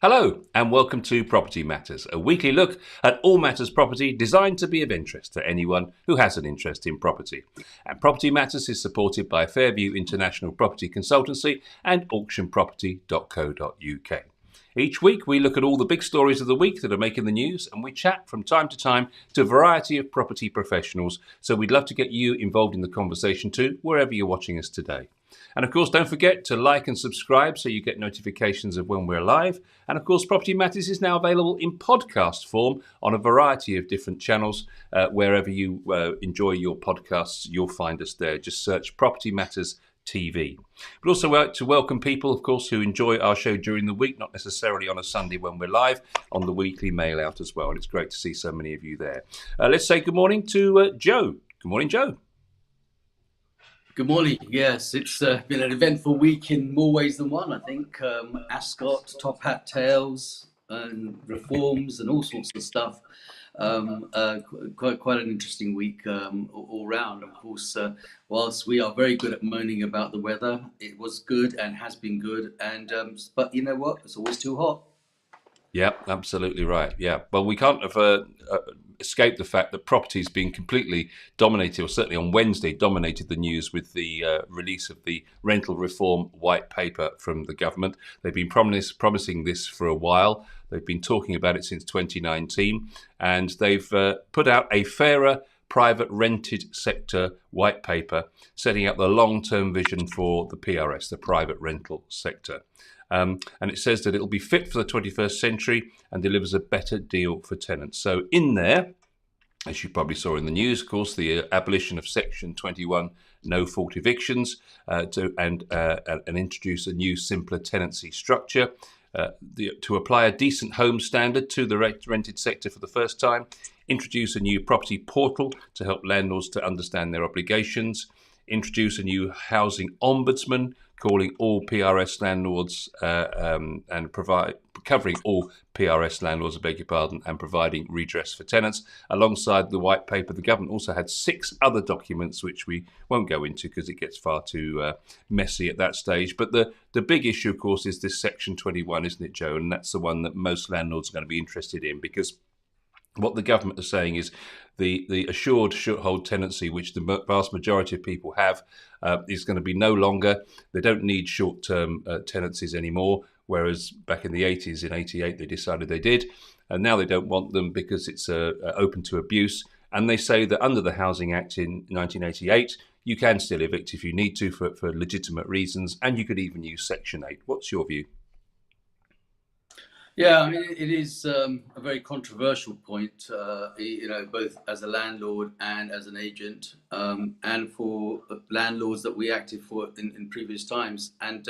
Hello and welcome to Property Matters, a weekly look at all matters property designed to be of interest to anyone who has an interest in property. And Property Matters is supported by Fairview International Property Consultancy and auctionproperty.co.uk. Each week we look at all the big stories of the week that are making the news, and we chat from time to time to a variety of property professionals. So we'd love to get you involved in the conversation too, wherever you're watching us today. And of course, don't forget to like and subscribe so you get notifications of when we're live. And of course, Property Matters is now available in podcast form on a variety of different channels. Wherever you enjoy your podcasts, you'll find us there. Just search Property Matters TV. But also like to welcome people, of course, who enjoy our show during the week, not necessarily on a Sunday when we're live, on the weekly mail out as well. And it's great to see so many of you there. Let's say good morning to Joe. Good morning, Joe. Good morning. Yes, it's been an eventful week in more ways than one, I think. Ascot, top hat tails, and reforms and all sorts of stuff. Quite an interesting week all round. Of course, whilst we are very good at moaning about the weather, it was good and has been good. And but you know what? It's always too hot. Yeah, absolutely right. Yeah, well, we can't have escape the fact that property's been completely dominated, or certainly on Wednesday dominated the news with the release of the rental reform white paper from the government. They've been promising this for a while. They've been talking about it since 2019, and they've put out a fairer private rented sector white paper setting out the long-term vision for the PRS, the private rental sector. And it says that it'll be fit for the 21st century and delivers a better deal for tenants. So in there, as you probably saw in the news, of course, the abolition of Section 21 no-fault evictions and introduce a new, simpler tenancy structure, to apply a decent home standard to the rented sector for the first time, introduce a new property portal to help landlords to understand their obligations, introduce a new housing ombudsman calling all PRS landlords and covering all PRS landlords, I beg your pardon, and providing redress for tenants. Alongside the white paper, the government also had 6 other documents, which we won't go into because it gets far too messy at that stage. But the big issue, of course, is this Section 21, isn't it, Joe? And that's the one that most landlords are going to be interested in, because what the government is saying is the assured short-hold tenancy, which the vast majority of people have, is going to be no longer. They don't need short-term tenancies anymore, whereas back in the 80s, in 88, they decided they did. And now they don't want them because it's open to abuse. And they say that under the Housing Act in 1988, you can still evict if you need to for legitimate reasons, and you could even use Section 8. What's your view? Yeah, I mean, it is a very controversial point, both as a landlord and as an agent, and for landlords that we acted for in previous times. And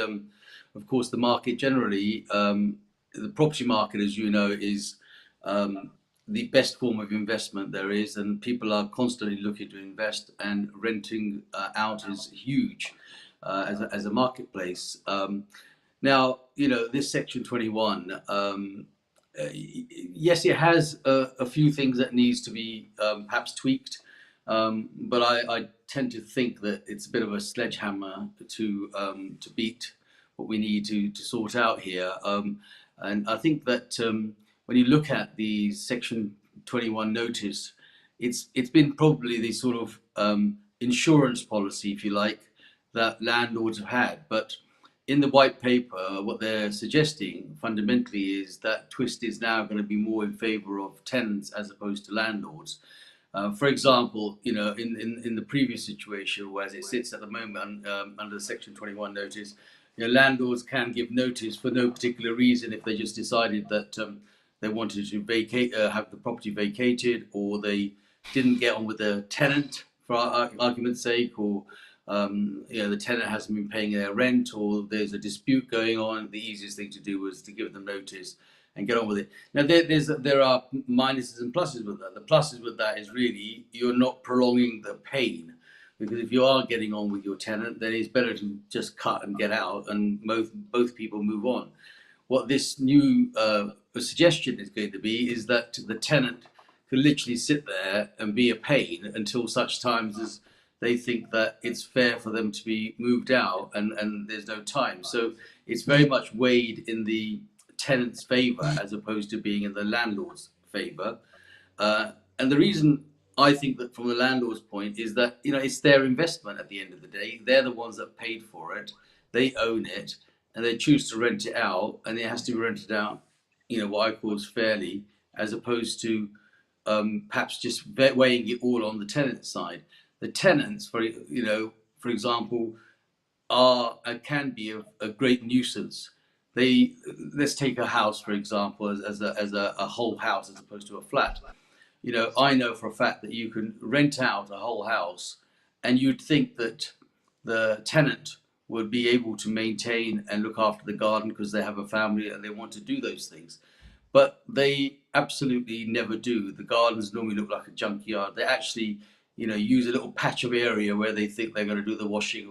of course, the market generally, the property market, as you know, is the best form of investment there is, and people are constantly looking to invest, and renting out is huge as a marketplace. Now, this Section 21, yes, it has a few things that needs to be perhaps tweaked, but I tend to think that it's a bit of a sledgehammer to beat what we need to sort out here. And I think that when you look at the Section 21 notice, it's been probably the sort of insurance policy, if you like, that landlords have had. But in the white paper, what they're suggesting fundamentally is that twist is now going to be more in favour of tenants as opposed to landlords. For example, in the previous situation, where as it sits at the moment under the Section 21 notice, landlords can give notice for no particular reason if they just decided that they wanted to have the property vacated, or they didn't get on with the tenant, for argument's sake, or the tenant hasn't been paying their rent, or there's a dispute going on. The easiest thing to do was to give them notice and get on with it. Now, there are minuses and pluses with that. The pluses with that is really you're not prolonging the pain, because if you are getting on with your tenant, then it's better to just cut and get out, and both people move on. What this new suggestion is going to be is that the tenant can literally sit there and be a pain until such times as they think that it's fair for them to be moved out, and there's no time. So it's very much weighed in the tenant's favour as opposed to being in the landlord's favour. And the reason I think that from the landlord's point is that, it's their investment at the end of the day. They're the ones that paid for it. They own it, and they choose to rent it out, and it has to be rented out, what I call is fairly, as opposed to perhaps just weighing it all on the tenant side. The tenants, for example, are can be a great nuisance. Let's take a house for example as a whole house as opposed to a flat. I know for a fact that you can rent out a whole house, and you'd think that the tenant would be able to maintain and look after the garden because they have a family and they want to do those things. But they absolutely never do. The gardens normally look like a junkyard. They actually, use a little patch of area where they think they're going to do the washing,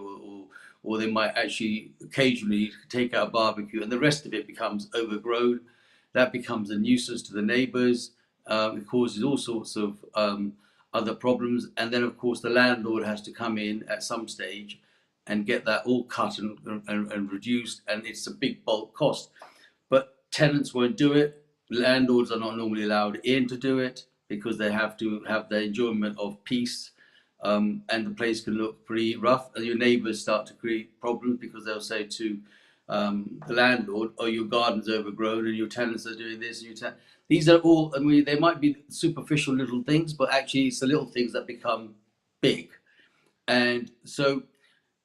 or they might actually occasionally take out a barbecue, and the rest of it becomes overgrown. That becomes a nuisance to the neighbours. It causes all sorts of other problems, and then of course the landlord has to come in at some stage and get that all cut and reduced, and it's a big bulk cost. But tenants won't do it. Landlords are not normally allowed in to do it because they have to have the enjoyment of peace. And the place can look pretty rough, and your neighbours start to create problems because they'll say to the landlord, "Oh, your garden's overgrown, and your tenants are doing this." And these are all, I mean, they might be superficial little things, but actually, it's the little things that become big. And so,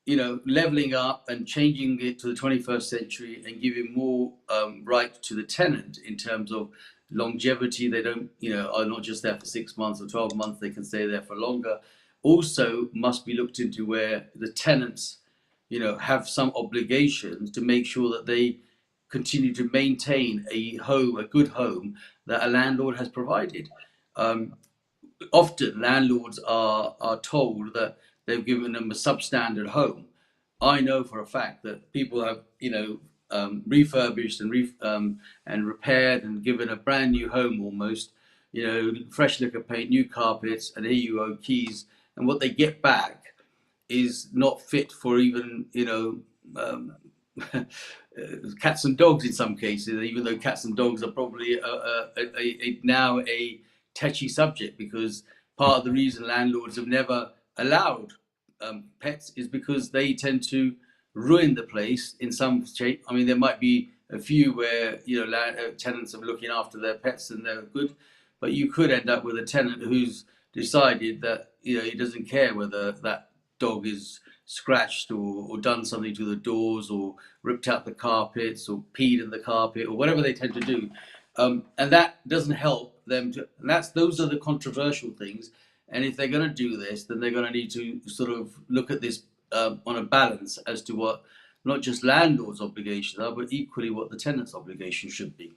leveling up and changing it to the 21st century and giving more right to the tenant in terms of longevity. They don't, are not just there for 6 months or 12 months, they can stay there for longer. Also, must be looked into where the tenants, have some obligations to make sure that they continue to maintain a home, a good home that a landlord has provided. Often landlords are told that they've given them a substandard home. I know for a fact that people have, refurbished and repaired and given a brand new home almost, fresh lick of paint, new carpets, and here you go, keys. And what they get back is not fit for even, cats and dogs in some cases, even though cats and dogs are probably now a touchy subject, because part of the reason landlords have never allowed pets is because they tend to ruin the place in some shape. I mean, there might be a few where tenants are looking after their pets and they're good, but you could end up with a tenant who's decided that he doesn't care whether that dog is scratched or done something to the doors or ripped out the carpets or peed in the carpet or whatever they tend to do, and that doesn't help them to. And those are the controversial things. And if they're going to do this, then they're going to need to sort of look at this on a balance as to what not just landlords' obligations are, but equally what the tenants' obligations should be.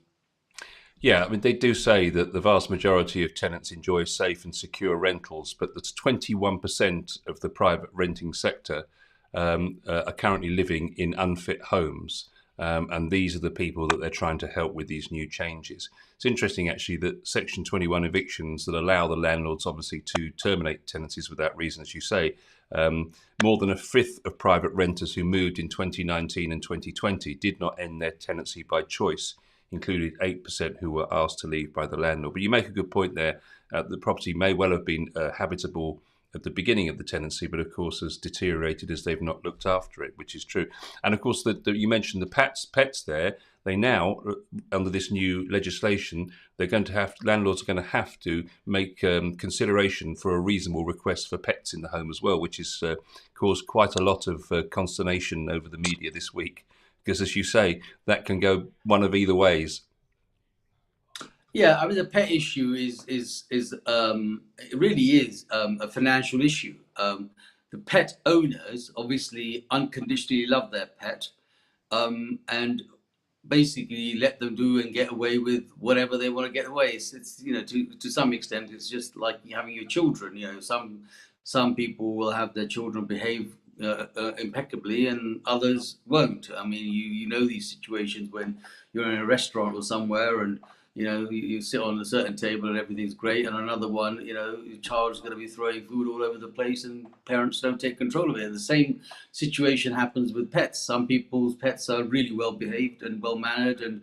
Yeah, I mean, they do say that the vast majority of tenants enjoy safe and secure rentals, but that's 21% of the private renting sector are currently living in unfit homes. And these are the people that they're trying to help with these new changes. It's interesting, actually, that Section 21 evictions that allow the landlords, obviously, to terminate tenancies without reason, as you say, more than a fifth of private renters who moved in 2019 and 2020 did not end their tenancy by choice, included 8% who were asked to leave by the landlord. But you make a good point there. The property may well have been habitable at the beginning of the tenancy, but of course has deteriorated as they've not looked after it, which is true. And of course, you mentioned the pets there. They now, under this new legislation, landlords are going to have to make consideration for a reasonable request for pets in the home as well, which has caused quite a lot of consternation over the media this week. Because, as you say, that can go one of either ways. Yeah, I mean the pet issue is it really is a financial issue. The pet owners obviously unconditionally love their pet, and basically let them do and get away with whatever they want to get away. It's to some extent it's just like having your children. Some people will have their children behave impeccably and others won't. I mean, you know these situations when you're in a restaurant or somewhere and you sit on a certain table and everything's great, and another one, your child's going to be throwing food all over the place and parents don't take control of it. And the same situation happens with pets. Some people's pets are really well behaved and well mannered, and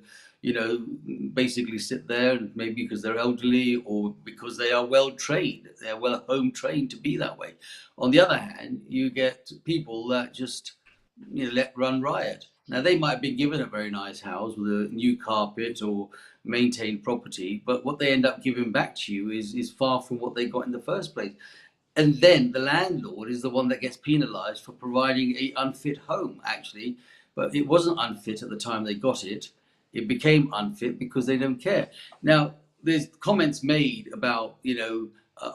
basically sit there, and maybe because they're elderly or because they are well trained, they're well home trained to be that way. On the other hand, you get people that just let run riot. Now they might have been given a very nice house with a new carpet or maintained property, but what they end up giving back to you is far from what they got in the first place. And then the landlord is the one that gets penalized for providing a unfit home, actually. But it wasn't unfit at the time they got it. It became unfit because they don't care. Now, there's comments made about,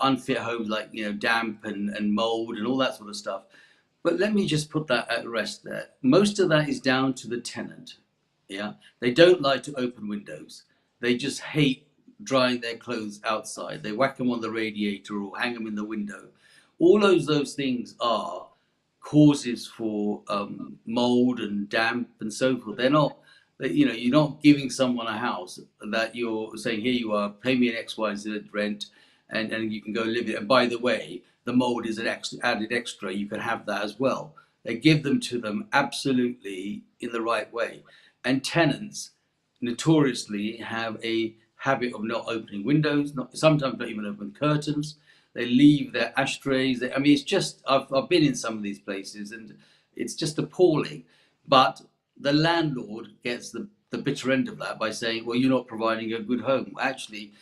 unfit homes like, damp and mold and all that sort of stuff. But let me just put that at rest there. Most of that is down to the tenant. Yeah. They don't like to open windows. They just hate drying their clothes outside. They whack them on the radiator or hang them in the window. All those things are causes for mold and damp and so forth. They're not, you're not giving someone a house that you're saying, here you are, pay me an X, Y, Z rent, and you can go live it. And by the way, the mold is an added extra. You can have that as well. They give them to them absolutely in the right way. And tenants notoriously have a habit of not opening windows, sometimes not even open curtains. They leave their ashtrays. It's just, I've been in some of these places and it's just appalling. But the landlord gets the bitter end of that by saying, well, you're not providing a good home. Actually,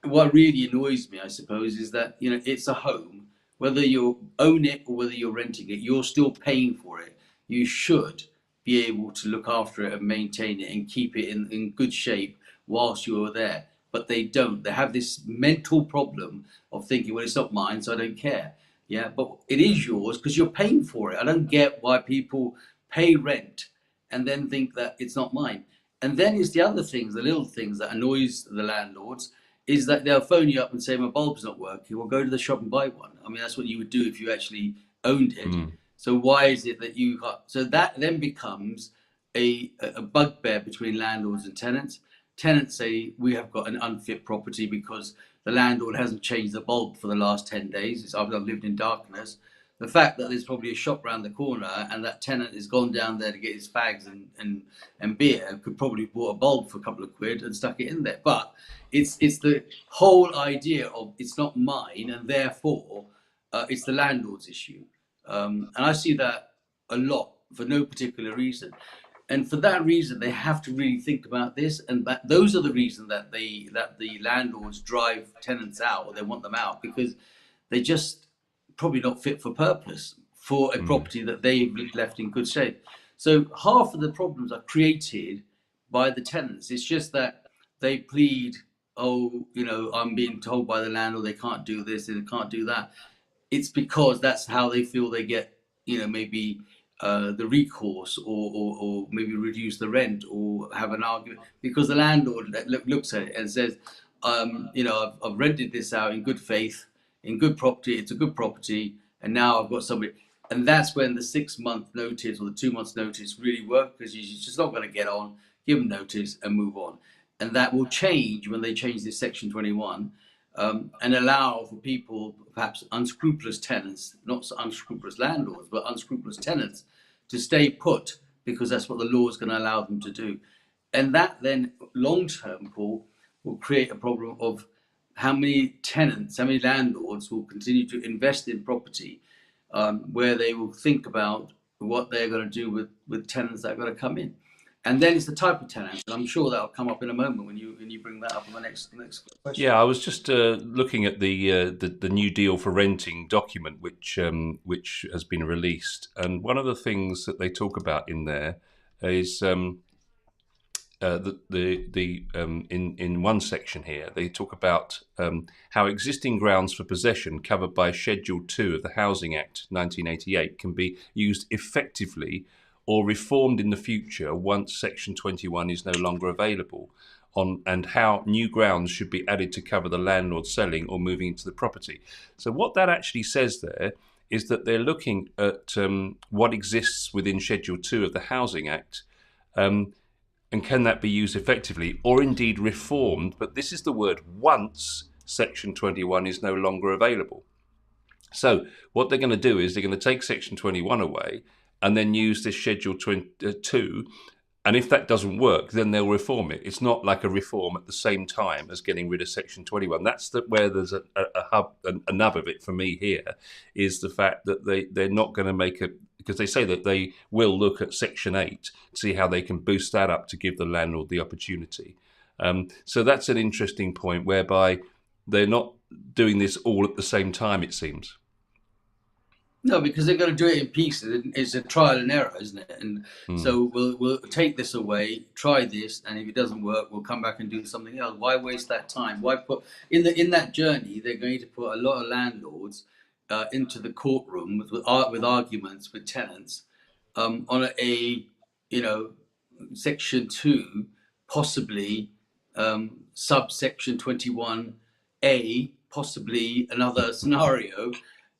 what really annoys me, I suppose, is that it's a home. Whether you own it or whether you're renting it, you're still paying for it. You should be able to look after it and maintain it and keep it in good shape whilst you're there. But they don't. They have this mental problem of thinking, well, it's not mine, so I don't care. Yeah, but it is yours because you're paying for it. I don't get why people pay rent and then think that it's not mine. And then it's the other things, the little things that annoys the landlords is that they'll phone you up and say, my bulb's not working. Well, go to the shop and buy one. That's what you would do if you actually owned it. Mm. So why is it that you can't? So that then becomes a bugbear between landlords and tenants. Tenants say, we have got an unfit property because the landlord hasn't changed the bulb for the last 10 days. I've lived in darkness. The fact that there's probably a shop round the corner and that tenant has gone down there to get his fags and beer could probably bought a bulb for a couple of quid and stuck it in there. But it's the whole idea of it's not mine and therefore it's the landlord's issue. And I see that a lot for no particular reason. And for that reason, they have to really think about this. And those are the reason that the landlords drive tenants out or they want them out because they just probably not fit for purpose for a property that they've left in good shape. So half of the problems are created by the tenants. It's just that they plead, oh, I'm being told by the landlord they can't do this, they can't do that. It's because that's how they feel they get, maybe the recourse or maybe reduce the rent or have an argument because the landlord looks at it and says, I've rented this out in good faith, in good property, it's a good property, and now I've got somebody. And that's when the 6-month notice or the 2 months notice really work because you're just not going to get on, give them notice and move on. And that will change when they change this Section 21 and allow for people, perhaps unscrupulous tenants, not unscrupulous landlords, but unscrupulous tenants to stay put because that's what the law is going to allow them to do. And that then long-term, Paul, will create a problem of how many tenants, how many landlords will continue to invest in property where they will think about what they're going to do with tenants that are going to come in. And then it's the type of tenants, and I'm sure that'll come up in a moment when you bring that up in the next question. Yeah, I was just looking at the New Deal for Renting document, which has been released, and one of the things that they talk about in there is in one section here they talk about how existing grounds for possession covered by Schedule 2 of the Housing Act 1988 can be used effectively or reformed in the future once Section 21 is no longer available, and how new grounds should be added to cover the landlord selling or moving into the property. So what that actually says there is that they're looking at what exists within Schedule 2 of the Housing Act, and can that be used effectively or indeed reformed? But this is the word, once Section 21 is no longer available. So what they're going to do is they're going to take Section 21 away and then use this Schedule 2 And if that doesn't work, then they'll reform it. It's not like a reform at the same time as getting rid of Section 21. That's where there's a hub, a nub of it for me here, is the fact that they're not going to make it, because they say that they will look at Section 8 to see how they can boost that up to give the landlord the opportunity. So that's an interesting point whereby they're not doing this all at the same time, it seems. No, because they're going to do it in pieces. It's a trial and error, isn't it? And Mm. so we'll take this away, try this, and if it doesn't work, we'll come back and do something else. Why waste that time? Why put in that journey? They're going to put a lot of landlords into the courtroom with arguments with tenants on you know section 2, possibly subsection 21A, possibly another scenario,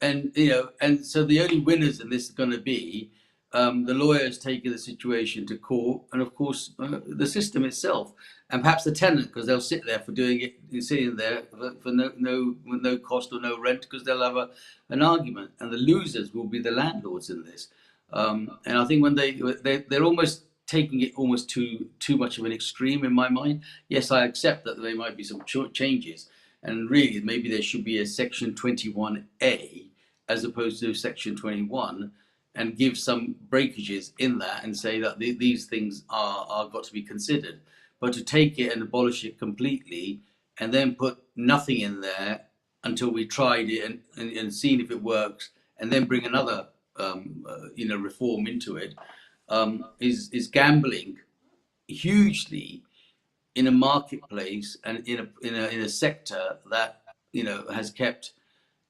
and and so the only winners in this are going to be the lawyers taking the situation to court, and of course the system itself, and perhaps the tenant, because they'll sit there for doing it, sitting there for no cost or no rent, because they'll have an argument, and the losers will be the landlords in this. And I think when they're almost taking it almost too much of an extreme in my mind. Yes, I accept that there might be some changes, and really maybe there should be a section 21A as opposed to section 21, and give some breakages in that and say that these things are got to be considered. But to take it and abolish it completely and then put nothing in there until we tried it and seen if it works, and then bring another reform into it, is gambling hugely in a marketplace and in a sector that has kept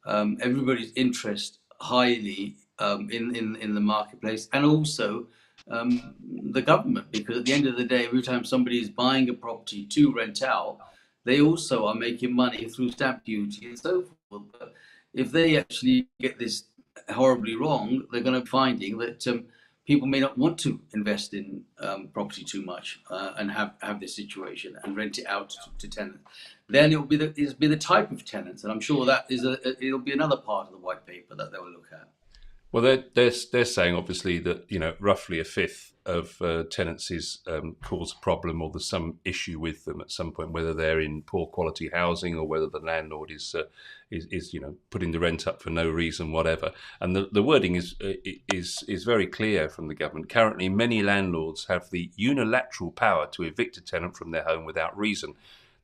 everybody's interest highly in the marketplace, and also the government, because at the end of the day, every time somebody is buying a property to rent out, they also are making money through stamp duty and so forth. But if they actually get this horribly wrong, they're going to be finding that people may not want to invest in property too much, and have this situation and rent it out to tenants. Then it'll be the type of tenants, and I'm sure that it'll be another part of the white paper that they'll look at. Well, they're saying obviously that roughly a fifth of tenancies cause a problem, or there's some issue with them at some point, whether they're in poor quality housing or whether the landlord is putting the rent up for no reason, whatever. And the wording is very clear from the government. Currently, many landlords have the unilateral power to evict a tenant from their home without reason.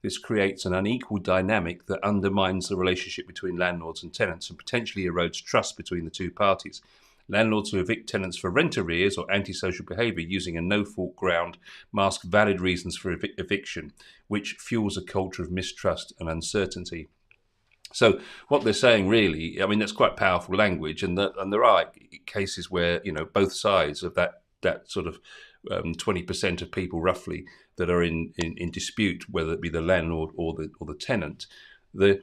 This creates an unequal dynamic that undermines the relationship between landlords and tenants and potentially erodes trust between the two parties. Landlords who evict tenants for rent arrears or antisocial behaviour using a no-fault ground mask valid reasons for eviction, which fuels a culture of mistrust and uncertainty. So what they're saying, really, I mean, that's quite powerful language, and there are cases where both sides of that sort of 20% of people roughly that are in dispute, whether it be the landlord or the tenant. The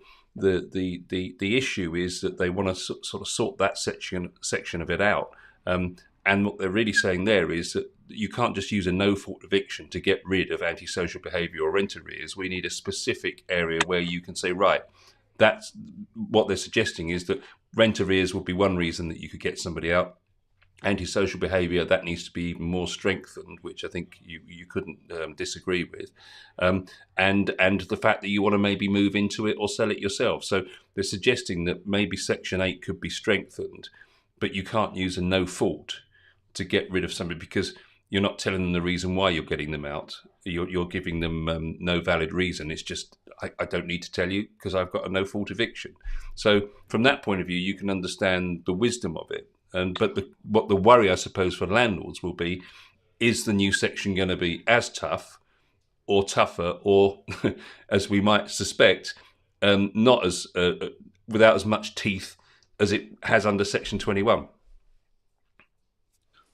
issue is that they want to sort of sort that section of it out. And what they're really saying there is that you can't just use a no-fault eviction to get rid of antisocial behaviour or rent arrears. We need a specific area where you can say, right, that's what they're suggesting, is that rent arrears would be one reason that you could get somebody out. Antisocial behaviour, that needs to be even more strengthened, which I think you couldn't disagree with, and the fact that you want to maybe move into it or sell it yourself. So they're suggesting that maybe Section 8 could be strengthened, but you can't use a no fault to get rid of somebody, because you're not telling them the reason why you're getting them out. You're giving them no valid reason. It's just, I don't need to tell you because I've got a no fault eviction. So from that point of view, you can understand the wisdom of it. But what the worry, I suppose, for landlords will be, is the new section going to be as tough or tougher, or, as we might suspect, not as without as much teeth as it has under Section 21?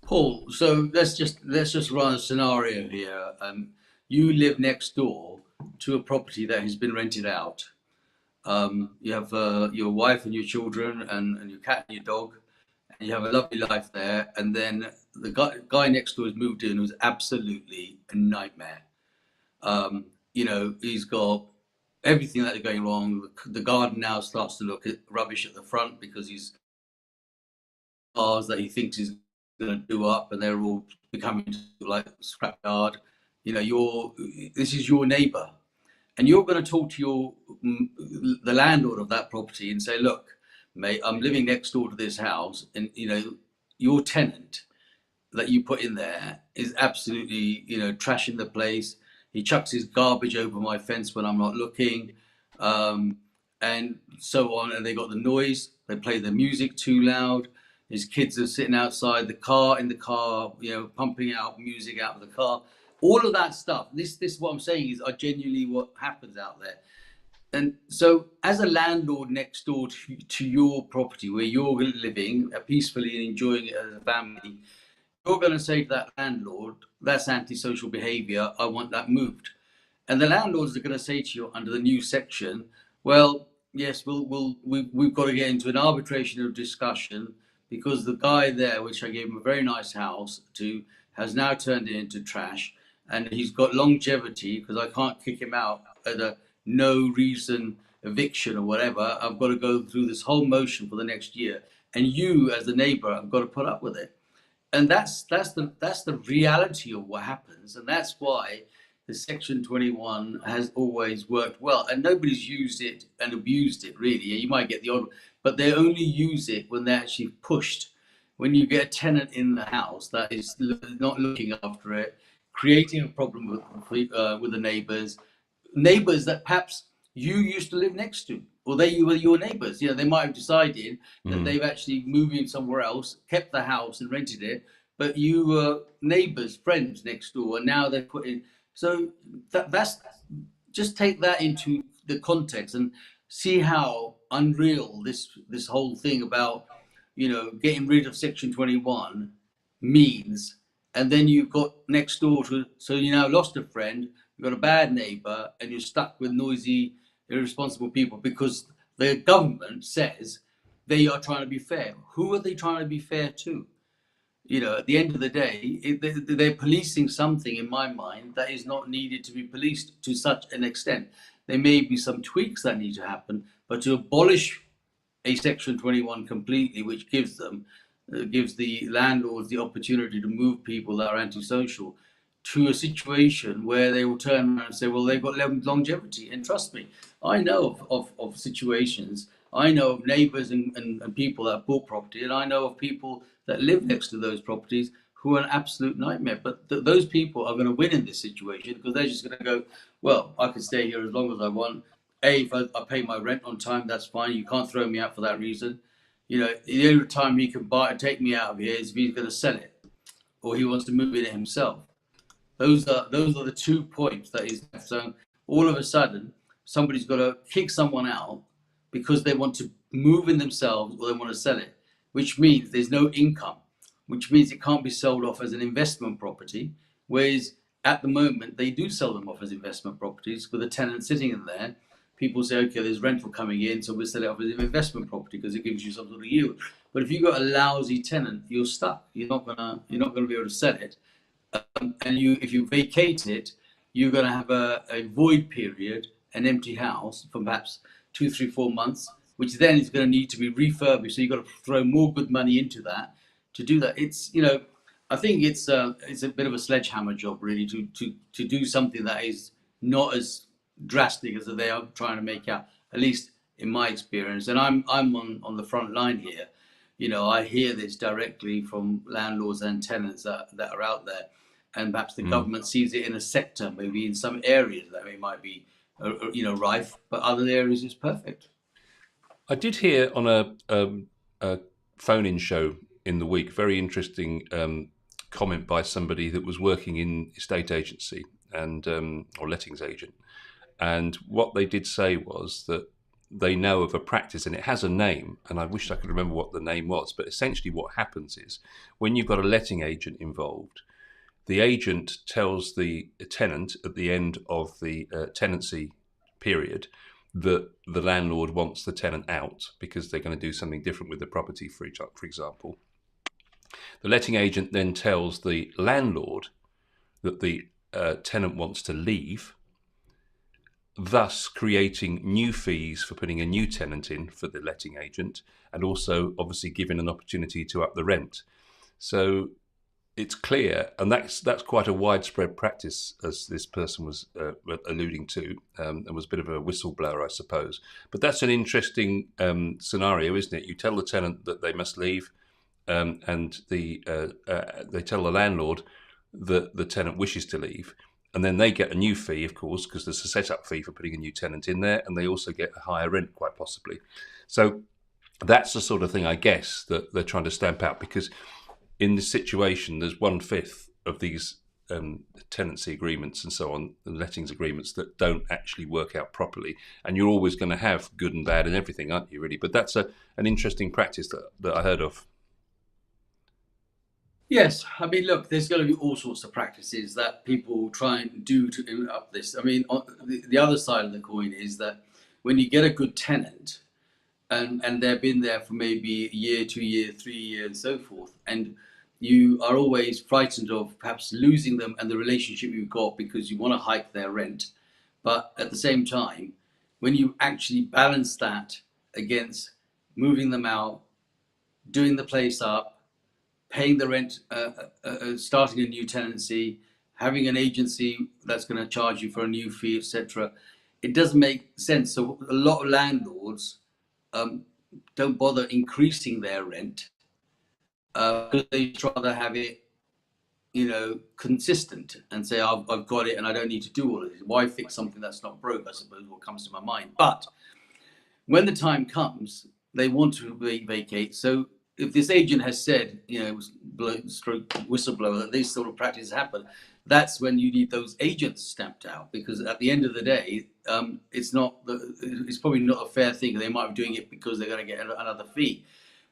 Paul, so let's just run a scenario here. You live next door to a property that has been rented out. You have your wife and your children, and your cat and your dog, and you have a lovely life there. And then the guy next door has moved in, who's absolutely a nightmare. He's got everything that is going wrong. The garden now starts to look rubbish at the front because he's cars that he thinks is going to do up, and they're all becoming like scrapyard. This is your neighbour, and you're going to talk to the landlord of that property and say, look, mate, I'm living next door to this house, and your tenant that you put in there is absolutely, trashing the place. He chucks his garbage over my fence when I'm not looking, um, and so on. And they got the noise. They play the music too loud. His kids are sitting outside in the car, pumping out music out of the car. All of that stuff. This what I'm saying is, are genuinely what happens out there. And so, as a landlord next door to your property where you're living peacefully and enjoying it as a family, you're going to say to that landlord, that's antisocial behaviour, I want that moved. And the landlords are going to say to you under the new section, well, yes, we've got to get into an arbitration of discussion because the guy there, which I gave him a very nice house to, has now turned it into trash, and he's got longevity because I can't kick him out at a no reason eviction or whatever. I've got to go through this whole motion for the next year, and you, as the neighbour, have got to put up with it. And that's the reality of what happens, and that's why the Section 21 has always worked well, and nobody's used it and abused it really. You might get the odd, but they only use it when they're actually pushed. When you get a tenant in the house that is not looking after it, creating a problem with the neighbours that perhaps you used to live next to, or they were your neighbours. They might have decided that they've actually moved in somewhere else, kept the house and rented it, but you were neighbours, friends next door, and now they're put in. So that's just take that into the context and see how unreal this whole thing about getting rid of Section 21 means. And then you've got next door so you now lost a friend, you've got a bad neighbour, and you're stuck with noisy, irresponsible people because the government says they are trying to be fair. Who are they trying to be fair to? At the end of the day, they're policing something in my mind that is not needed to be policed to such an extent. There may be some tweaks that need to happen, but to abolish a Section 21 completely, which gives the landlords the opportunity to move people that are antisocial to a situation where they will turn around and say, well, they've got longevity. And trust me, I know of situations, I know of neighbours and people that have bought property, and I know of people that live next to those properties who are an absolute nightmare. But those people are going to win in this situation because they're just going to go, well, I can stay here as long as I want. If I pay my rent on time, that's fine. You can't throw me out for that reason. The only time he can take me out of here is if he's going to sell it or he wants to move in it himself. Those are the 2 points that is left. So all of a sudden, somebody's got to kick someone out because they want to move in themselves or they want to sell it, which means there's no income, which means it can't be sold off as an investment property, whereas at the moment they do sell them off as investment properties with a tenant sitting in there. People say, okay, there's rental coming in, so we'll sell it off as an investment property because it gives you some sort of yield. But if you've got a lousy tenant, you're stuck. You're not gonna be able to sell it. And if you vacate it, you're going to have a void period, an empty house for perhaps 2, 3, 4 months, which then is going to need to be refurbished. So you've got to throw more good money into that to do that. I think it's a bit of a sledgehammer job really to do something that is not as drastic as they are trying to make out, at least in my experience. And I'm on the front line here. I hear this directly from landlords and tenants that are out there, and perhaps the government sees it in a sector, maybe in some areas that it might be, rife, but other areas it's perfect. I did hear on a phone-in show in the week, very interesting comment by somebody that was working in estate agency and or lettings agent, and what they did say was that they know of a practice, and it has a name, and I wish I could remember what the name was, but essentially what happens is when you've got a letting agent involved, the agent tells the tenant at the end of the tenancy period that the landlord wants the tenant out because they're going to do something different with the property, for example. The letting agent then tells the landlord that the tenant wants to leave, thus creating new fees for putting a new tenant in for the letting agent, and also obviously giving an opportunity to up the rent. So it's clear, and that's quite a widespread practice, as this person was alluding to, and was a bit of a whistleblower, I suppose. But that's an interesting scenario, isn't it? You tell the tenant that they must leave, and they tell the landlord that the tenant wishes to leave, and then they get a new fee, of course, because there's a setup fee for putting a new tenant in there, and they also get a higher rent, quite possibly. So that's the sort of thing, I guess, that they're trying to stamp out, because in this situation, there's 1/5 of these tenancy agreements and so on, the lettings agreements, that don't actually work out properly. And you're always going to have good and bad and everything, aren't you, really? But that's an interesting practice that I heard of. Yes, I mean, look, there's going to be all sorts of practices that people try and do to up this. I mean, on the other side of the coin is that when you get a good tenant, and they've been there for maybe a year, 2 years, 3 years, and so forth, and you are always frightened of perhaps losing them and the relationship you've got because you want to hike their rent. But at the same time, when you actually balance that against moving them out, doing the place up, paying the rent, starting a new tenancy, having an agency that's going to charge you for a new fee, etc., it doesn't make sense. So a lot of landlords don't bother increasing their rent because they rather have it, consistent, and say, I've got it and I don't need to do all of this. Why fix something that's not broke? I suppose what comes to my mind. But when the time comes, they want to vacate. So if this agent has said, stroke whistleblower, that these sort of practices happen, that's when you need those agents stamped out, because at the end of the day, it's probably not a fair thing. They might be doing it because they're going to get another fee.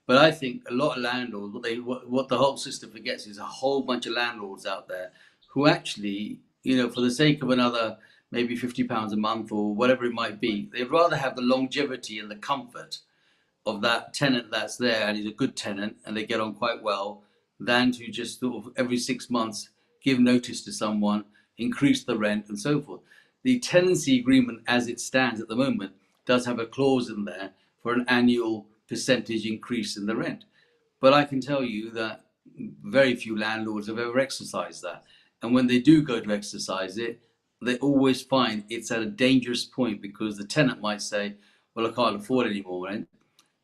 But I think a lot of landlords, what the whole system forgets is a whole bunch of landlords out there who actually, for the sake of another maybe £50 a month or whatever it might be, they'd rather have the longevity and the comfort of that tenant that's there and he's a good tenant and they get on quite well, than to just sort of every 6 months give notice to someone, increase the rent and so forth. The tenancy agreement as it stands at the moment does have a clause in there for an annual percentage increase in the rent. But I can tell you that very few landlords have ever exercised that. And when they do go to exercise it, they always find it's at a dangerous point, because the tenant might say, well, I can't afford any more rent.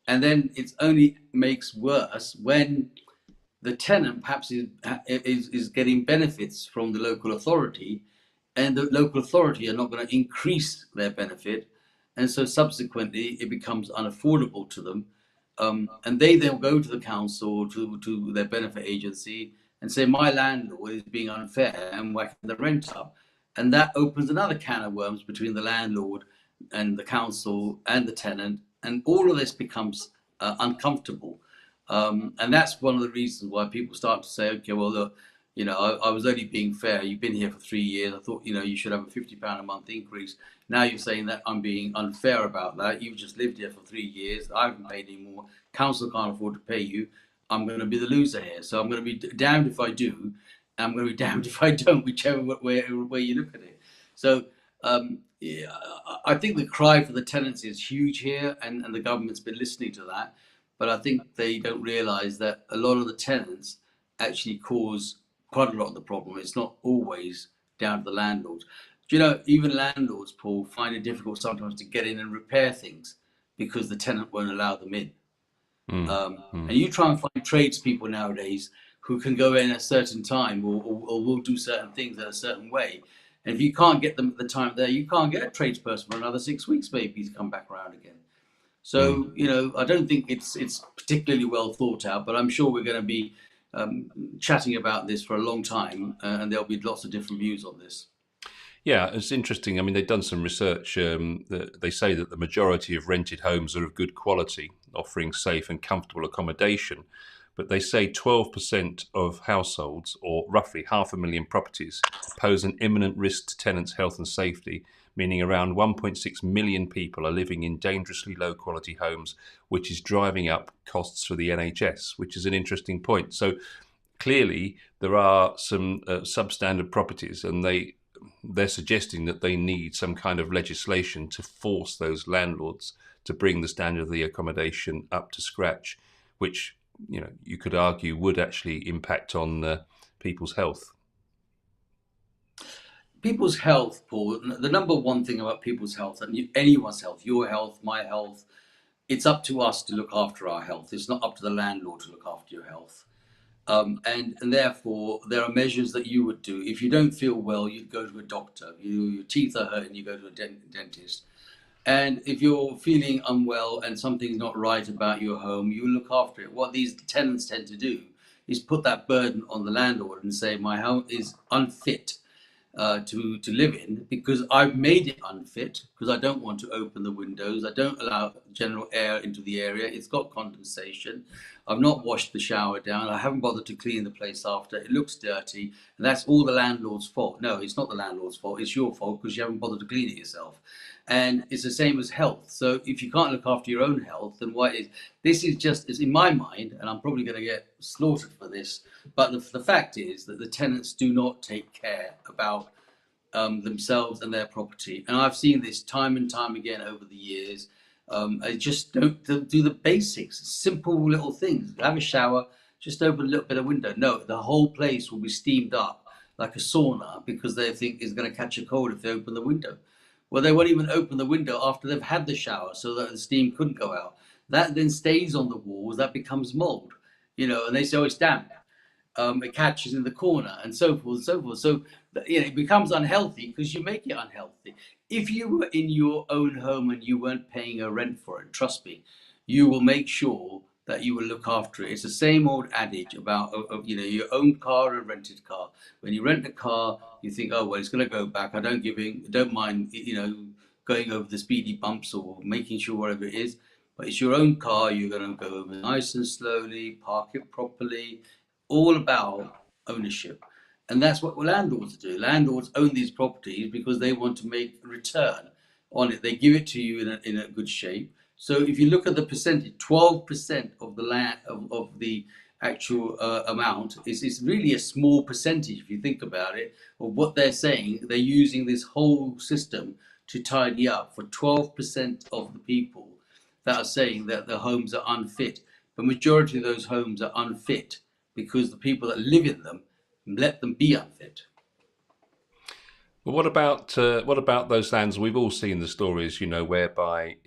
And then it only makes worse when the tenant perhaps is getting benefits from the local authority, and the local authority are not going to increase their benefit. And so subsequently, it becomes unaffordable to them. And they then go to the council, to their benefit agency, and say, my landlord is being unfair and whacking the rent up. And that opens another can of worms between the landlord and the council and the tenant. And all of this becomes uncomfortable. And that's one of the reasons why people start to say, okay, well, look, I was only being fair. You've been here for 3 years. I thought, you should have a £50 a month increase. Now you're saying that I'm being unfair about that. You've just lived here for 3 years. I haven't paid any more. Council can't afford to pay you. I'm going to be the loser here. So I'm going to be damned if I do. I'm going to be damned if I don't, whichever way you look at it. So yeah, I think the cry for the tenants is huge here, and the government's been listening to that. But I think they don't realise that a lot of the tenants actually cause quite a lot of the problem. It's not always down to the landlords. Do you know, even landlords, Paul, find it difficult sometimes to get in and repair things because the tenant won't allow them in. And you try and find tradespeople nowadays who can go in at a certain time, or will do certain things in a certain way. And if you can't get them at the time there, you can't get a tradesperson for another 6 weeks maybe to come back around again. So, I don't think it's particularly well thought out, but I'm sure we're going to be chatting about this for a long time, and there'll be lots of different views on this. Yeah, it's interesting. I mean, they've done some research. They say that the majority of rented homes are of good quality, offering safe and comfortable accommodation. But they say 12% of households, or roughly 500,000 properties, pose an imminent risk to tenants' health and safety, meaning around 1.6 million people are living in dangerously low quality homes, which is driving up costs for the NHS, which is an interesting point. So clearly there are some substandard properties, and they're suggesting that they need some kind of legislation to force those landlords to bring the standard of the accommodation up to scratch, which you could argue would actually impact on people's health. People's health, Paul, the number one thing about people's health, and anyone's health, your health, my health, it's up to us to look after our health. It's not up to the landlord to look after your health. And therefore, there are measures that you would do. If you don't feel well, you'd go to a doctor. Your teeth are hurting, you go to a dentist. And if you're feeling unwell and something's not right about your home, you look after it. What these tenants tend to do is put that burden on the landlord and say, my home is unfit to live in because I've made it unfit because I don't want to open the windows. I don't allow general air into the area. It's got condensation. I've not washed the shower down. I haven't bothered to clean the place after. It looks dirty. And that's all the landlord's fault. No, it's not the landlord's fault. It's your fault because you haven't bothered to clean it yourself. And it's the same as health. So if you can't look after your own health, then why is this is just is in my mind, and I'm probably going to get slaughtered for this, but the fact is that the tenants do not take care about themselves and their property. And I've seen this time and time again over the years. I just don't do the basics, simple little things. Have a shower, just open a little bit of window. No, the whole place will be steamed up like a sauna because they think it's going to catch a cold if they open the window. Well, they won't even open the window after they've had the shower so that the steam couldn't go out. That then stays on the walls, that becomes mold, and they say, oh, it's damp. It catches in the corner and so forth and so forth. So, it becomes unhealthy because you make it unhealthy. If you were in your own home and you weren't paying a rent for it, trust me, you will make sure that you will look after it. It's the same old adage about your own car and rented car. When you rent a car, you think, oh well, it's going to go back. I don't mind, going over the speedy bumps or making sure whatever it is. But it's your own car. You're going to go over nice and slowly, park it properly. All about ownership. And that's what landlords do. Landlords own these properties because they want to make a return on it. They give it to you in a good shape. So if you look at the percentage, 12% of the land of the actual amount is really a small percentage if you think about it of what they're saying. They're using this whole system to tidy up for 12% of the people that are saying that the homes are unfit. The majority of those homes are unfit because the people that live in them let them be unfit. Well, what about those lands? We've all seen the stories, whereby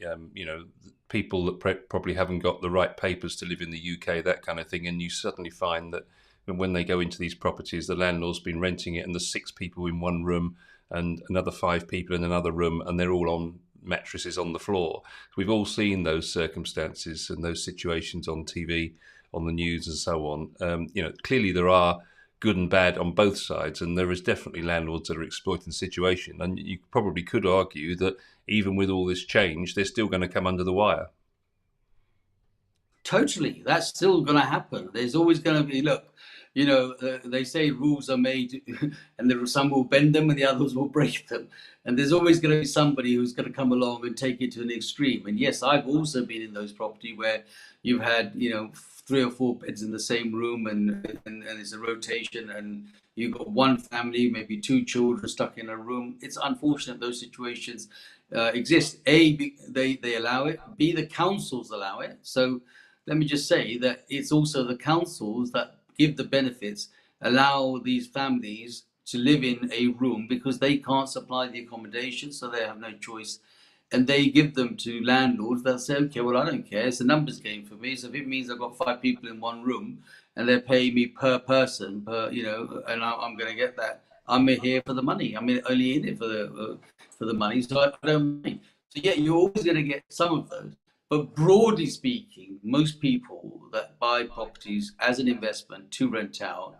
people that probably haven't got the right papers to live in the UK, that kind of thing, and you suddenly find that when they go into these properties, the landlord's been renting it, and there's 6 people in one room and another 5 people in another room, and they're all on mattresses on the floor. We've all seen those circumstances and those situations on TV, on the news, and so on. Clearly there are good and bad on both sides, and there is definitely landlords that are exploiting the situation. And you probably could argue that even with all this change, they're still going to come under the wire. Totally, that's still going to happen. There's always going to be, look, they say rules are made, and there are some will bend them and the others will break them. And there's always going to be somebody who's going to come along and take it to an extreme. And yes, I've also been in those property where you've had, 3 or 4 beds in the same room, and it's a rotation, and you've got one family, maybe 2 children stuck in a room. It's unfortunate those situations exist. They allow it. B, the councils allow it. So let me just say that it's also the councils that give the benefits, allow these families to live in a room because they can't supply the accommodation, so they have no choice. And they give them to landlords that say, okay, well, I don't care. It's a numbers game for me. So if it means I've got 5 people in one room and they're paying me per person, and I'm going to get that, I'm here for the money. I'm only in it for the money. So I don't mind. So yeah, you're always going to get some of those. But broadly speaking, most people that buy properties as an investment to rent out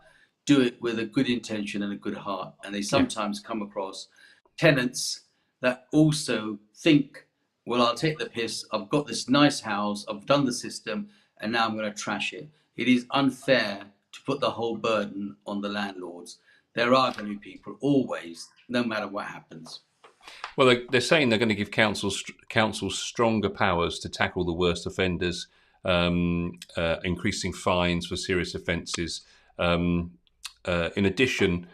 do it with a good intention and a good heart. And they Yeah. sometimes come across tenants that also think, well, I'll take the piss. I've got this nice house. I've done the system, and now I'm going to trash it. It is unfair to put the whole burden on the landlords. There are going to be people always, no matter what happens. Well, they're saying they're going to give councils stronger powers to tackle the worst offenders, increasing fines for serious offences. In addition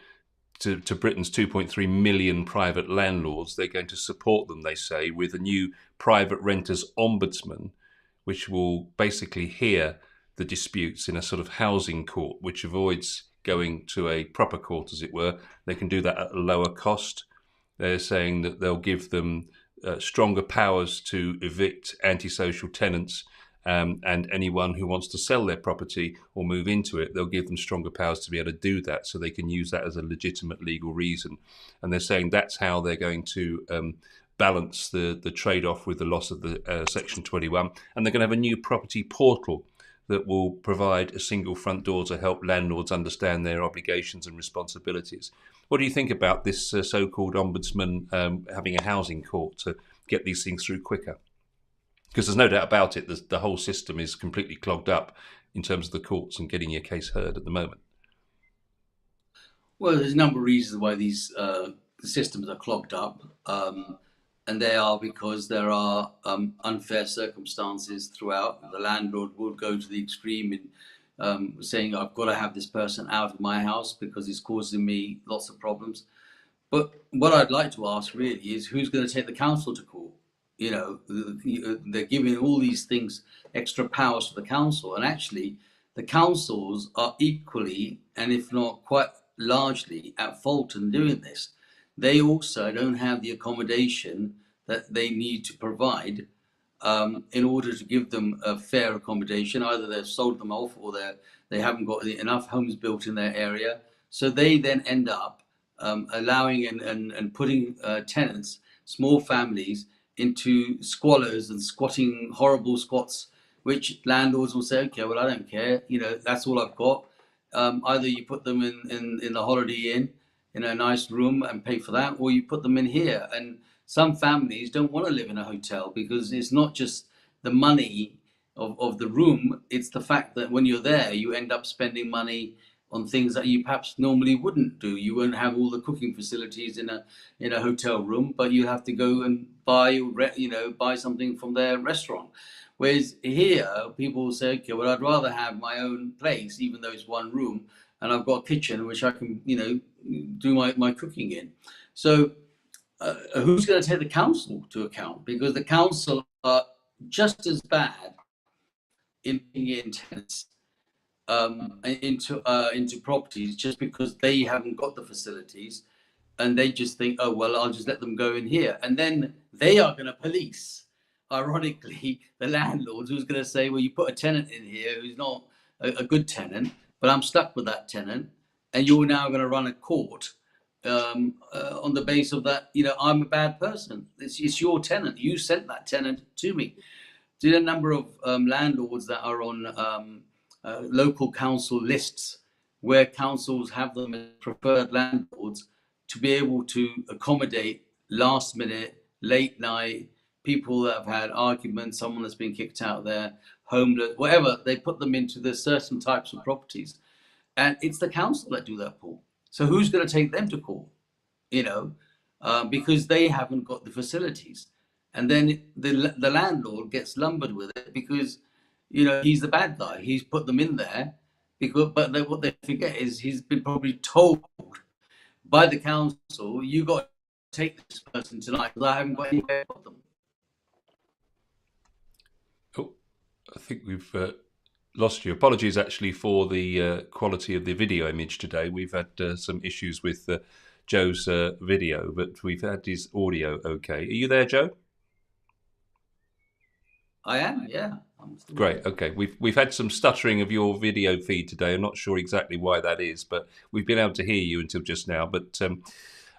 to Britain's 2.3 million private landlords, they're going to support them, they say, with a new private renters ombudsman, which will basically hear the disputes in a sort of housing court, which avoids going to a proper court, as it were. They can do that at a lower cost. They're saying that they'll give them stronger powers to evict antisocial tenants, and anyone who wants to sell their property or move into it, they'll give them stronger powers to be able to do that, so they can use that as a legitimate legal reason. And they're saying that's how they're going to balance the trade-off with the loss of the Section 21. And they're going to have a new property portal that will provide a single front door to help landlords understand their obligations and responsibilities. What do you think about this so-called ombudsman having a housing court to get these things through quicker? Because there's no doubt about it, the whole system is completely clogged up in terms of the courts and getting your case heard at the moment. Well, there's a number of reasons why these systems are clogged up, and they are because there are unfair circumstances throughout. The landlord will go to the extreme in saying, I've got to have this person out of my house because it's causing me lots of problems. But what I'd like to ask really is, who's going to take the council to court? You know, they're giving all these things extra powers to the council, and actually the councils are equally, and if not quite largely, at fault in doing this. They also don't have the accommodation that they need to provide in order to give them a fair accommodation. Either they've sold them off, or they haven't got enough homes built in their area. So they then end up allowing and putting tenants, small families, into squalors and squatting, horrible squats, which landlords will say, okay, well, I don't care, you know, that's all I've got. Either you put them in the Holiday Inn in a nice room and pay for that, or you put them in here. And some families don't want to live in a hotel because it's not just the money of the room, it's the fact that when you're there, you end up spending money on things that you perhaps normally wouldn't do. You won't have all the cooking facilities in a hotel room, but you have to go and buy something from their restaurant. Whereas here, people will say, okay, well, I'd rather have my own place, even though it's one room, and I've got a kitchen which I can, do my cooking in. So who's going to take the council to account? Because the council are just as bad in bringing in tenants into properties, just because they haven't got the facilities, and they just think, oh well, I'll just let them go in here, and then they are going to police, ironically, the landlords, who's going to say, well, you put a tenant in here who's not a good tenant, but I'm stuck with that tenant, and you're now going to run a court on the basis of that, I'm a bad person. It's your tenant. You sent that tenant to me. There are a number of landlords that are on local council lists, where councils have them as preferred landlords to be able to accommodate last minute, late night, people that have had arguments, someone that's been kicked out of their homeless, whatever. They put them into the certain types of properties, and it's the council that do that, Paul. So who's going to take them to court? Because they haven't got the facilities, and then the landlord gets lumbered with it because he's the bad guy. He's put them in there but what they forget is he's been probably told by the council, you got to take this person tonight because I haven't got anywhere to put them. Oh, I think we've lost you. Apologies actually for the quality of the video image today. We've had some issues with Joe's video, but we've had his audio okay. Are you there, Joe? I am, yeah. Great. Okay. We've had some stuttering of your video feed today. I'm not sure exactly why that is, but we've been able to hear you until just now. But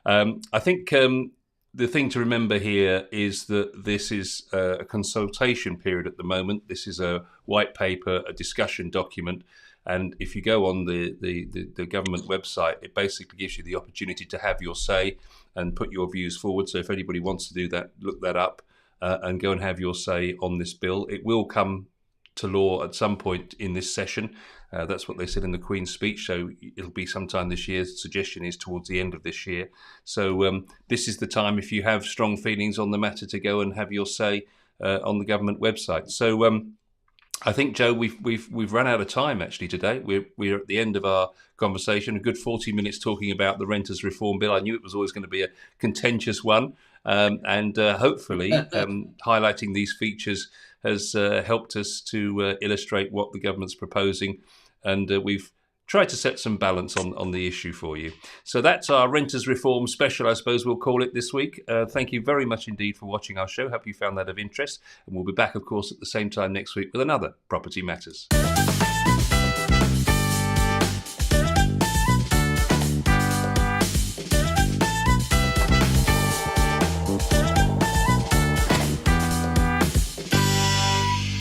I think the thing to remember here is that this is a consultation period at the moment. This is a white paper, a discussion document. And if you go on the government website, it basically gives you the opportunity to have your say and put your views forward. So if anybody wants to do that, look that up. And go and have your say on this bill. It will come to law at some point in this session. That's what they said in the Queen's speech. So it'll be sometime this year. The suggestion is towards the end of this year. So this is the time, if you have strong feelings on the matter, to go and have your say on the government website. So I think, Joe, we've run out of time actually today. We're at the end of our conversation. A good 40 minutes talking about the Renters Reform Bill. I knew it was always going to be a contentious one. And hopefully highlighting these features has helped us to illustrate what the government's proposing, and we've tried to set some balance on the issue for you. So that's our Renters Reform special, I suppose we'll call it this week. Thank you very much indeed for watching our show. Hope you found that of interest. And we'll be back, of course, at the same time next week with another Property Matters.